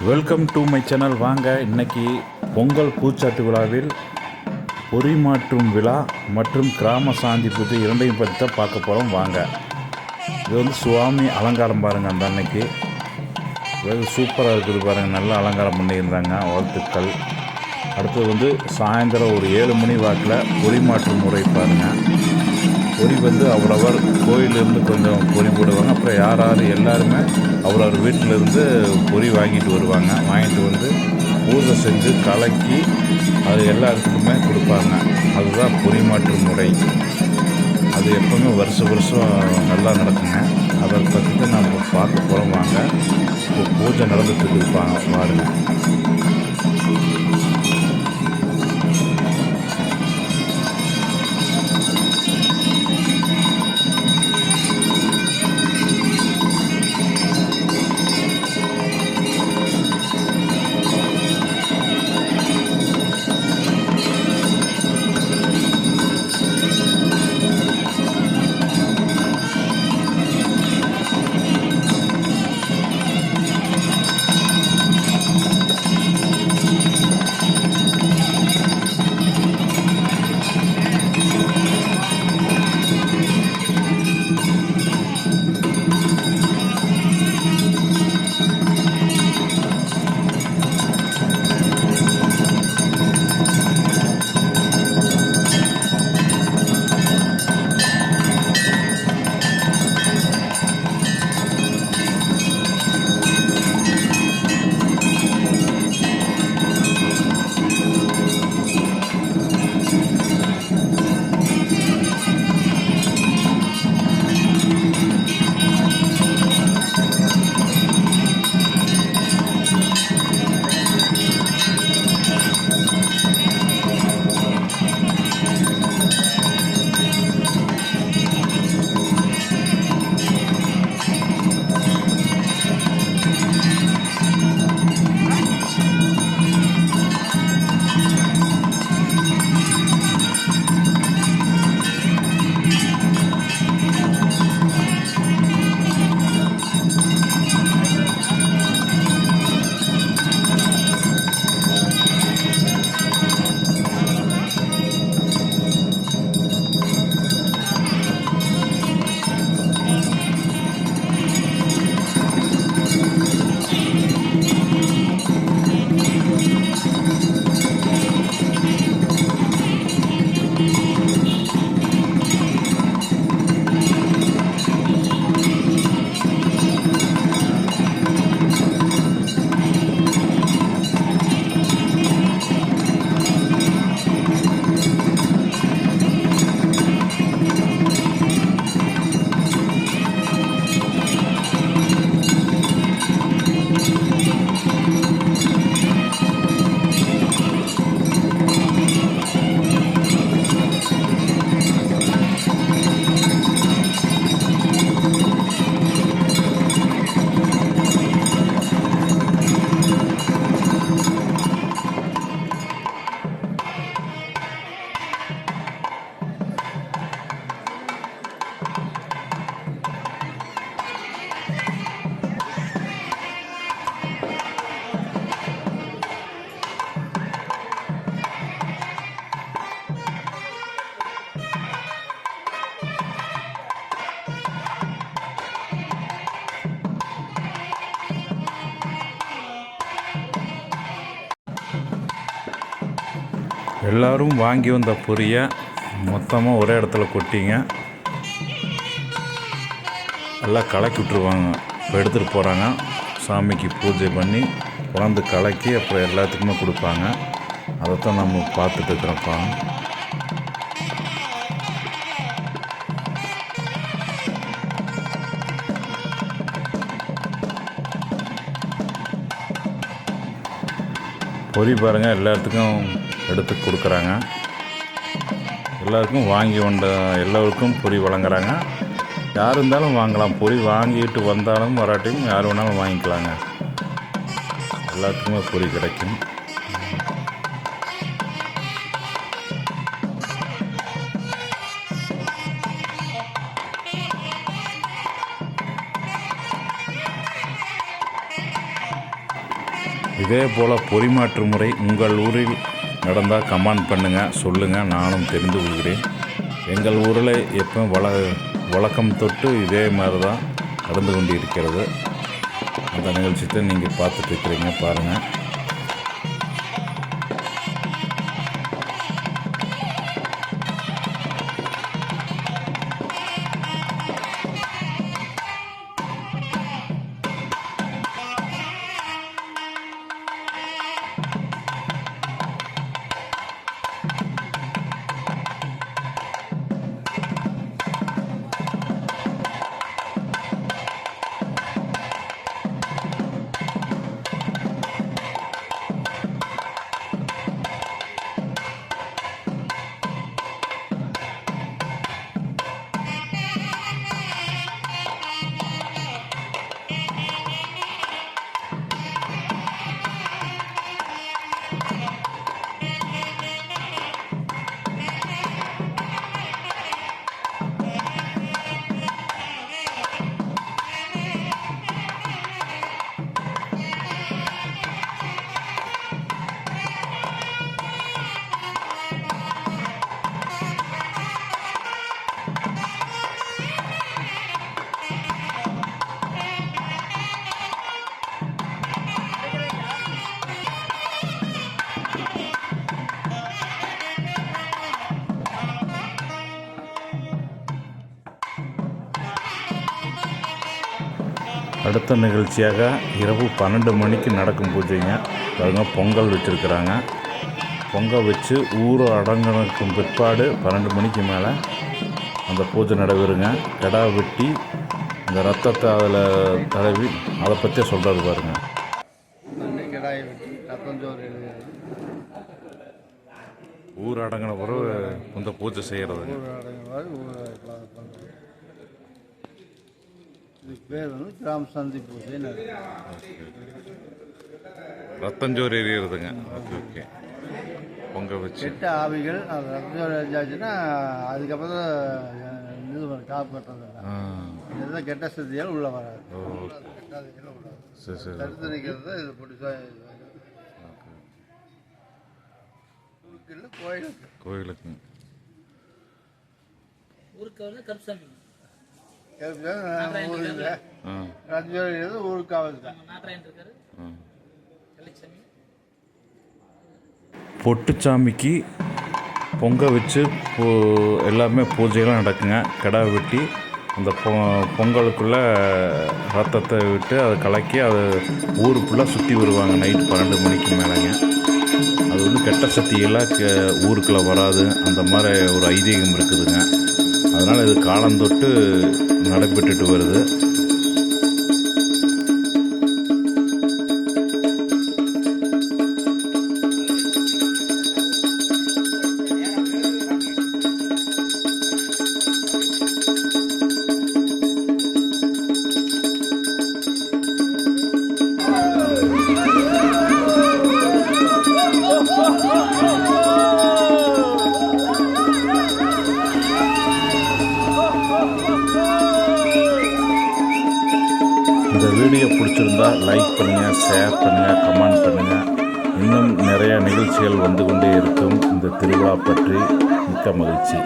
Welcome to my channel. வாங்க, இன்னைக்கு பொங்கல் பூச்சாட்டு விழாவில் பொறி மாற்றும் விழா மற்றும் கிராம சாந்தி பூஜை இரண்டையும் பற்றி தான் பார்க்க போகிறோம். வாங்க. இது சுவாமி அலங்காரம் பாருங்கள். அந்த அன்னைக்கு சூப்பராக இருக்குது பாருங்கள். நல்லா அலங்காரம் பண்ணியிருந்தாங்க. வாழ்த்துக்கள். அடுத்தது சாயந்தரம் ஒரு 7 மணி வாக்கில் பொறி மாற்றும் முறை பாருங்கள். பொறி அவரவர் கோயிலிருந்து கொஞ்சம் பொறி போடுவாங்க. அப்புறம் யார் எல்லாருமே அவரவர் வீட்டிலேருந்து பொறி வாங்கிட்டு வருவாங்க. வாங்கிட்டு பூஜை செஞ்சு கலக்கி அது எல்லாத்துக்குமே கொடுப்பாங்க. அதுதான் பொறி மாற்றும் முறை. அது எப்போவுமே வருஷம் நல்லா நடக்குங்க. அதை பற்றி தான் நம்ம பார்க்க போகிறோம். வாங்க. இப்போ பூஜை நடந்துட்டு இருப்பாங்க பாருங்கள். எல்லோரும் வாங்கி வந்த பொரியை மொத்தமாக ஒரே இடத்துல கொட்டிங்க. எல்லாம் கலக்கி விட்ருவாங்க. இப்போ எடுத்துகிட்டு போகிறாங்க. சாமிக்கு பூஜை பண்ணி குழந்து கலக்கி அப்புறம் எல்லாத்துக்குமே கொடுப்பாங்க. அதைத்தான் நம்ம பார்த்துட்டு இருக்கிறோம்ப்பா. பொரி பாருங்கள், எல்லாத்துக்கும் எடுத்து கொடுக்குறாங்க. எல்லாருக்கும் வாங்கி வந்த எல்லோருக்கும் பொரி வழங்குறாங்க. யார் இருந்தாலும் வாங்கலாம். பொரி வாங்கிட்டு வந்தாலும் வராட்டியும் யார் வேணாலும் வாங்கிக்கலாங்க. எல்லாத்துக்குமே பொரி கிடைக்கும். இதே போல் பொறிமாற்று முறை உங்கள் ஊரில் நடந்தால் கமெண்ட் பண்ணுங்கள், சொல்லுங்கள், நானும் தெரிந்து கொள்கிறேன். எங்கள் ஊரில் எப்போ வழக்கம் தொட்டு இதே மாதிரி தான் நடந்து கொண்டு இருக்கிறது. அந்த நிகழ்ச்சியை நீங்கள் பார்த்துட்ருக்கிறீங்க, பாருங்கள். அடுத்த நிகழ்ச்சியாக இரவு 12 மணிக்கு நடக்கும் பூஜைங்க. பாருங்க, பொங்கல் வச்சுருக்குறாங்க. பொங்கல் வச்சு ஊர் அடங்கினக்கும் பிற்பாடு 12 மணிக்கு மேலே அந்த பூஜை நடைபெறுங்க. கிடா வெட்டி அந்த ரத்தத்தை அதில் தடவி அதை பற்றி சொல்கிறது பாருங்க. கிடாயை வெட்டி ரத்தஞ்சோறு ஊர் அடங்கின பிறகு இந்த பூஜை செய்கிறது. இதுக்கு பேர் வந்து கிராம சாந்தி பூஜை. ரத்தஞ்சோறு எறிகிறதுங்க. Okay okay. பொங்கல் வச்சு கெட்ட ஆவிகள் அது ரத்தஞ்சோறு எரிஞ்சாச்சுன்னா அதுக்கப்புறம் தான் இது காப்பாற்றுறது. இதுதான் கெட்ட சக்தியால் உள்ளே வராது. சரி சரி. தடுத்து நிற்கிறது இது பிடிச்சா கோயிலுக்கு பொட்டுச்சாமிக்கு பொங்கல் வச்சு எல்லாமே பூஜைகள்லாம் நடக்குங்க. கிடா வெட்டி அந்த பொங்கலுக்குள்ளே ரத்தத்தை விட்டு அதை கலக்கி அதை ஊருக்குள்ளே சுற்றி வருவாங்க. நைட்டு 12 மணிக்கு மேலேங்க. அது வந்து கெட்ட சக்தியெல்லாம் ஊருக்குள்ளே வராது, அந்த மாதிரி ஒரு ஐதீகம் இருக்குதுங்க. அதனால் இது காலந்தொட்டு நடைபெற்றுட்டு வருது. இந்த வீடியோ பிடிச்சிருந்தா லைக் பண்ணுங்கள், ஷேர் பண்ணுங்கள், கமெண்ட் பண்ணுங்கள். இன்னும் நிறைய நிகழ்ச்சிகள் வந்து கொண்டே இருக்கும். இந்த திருவிழா பற்றி மிக்க மகிழ்ச்சி.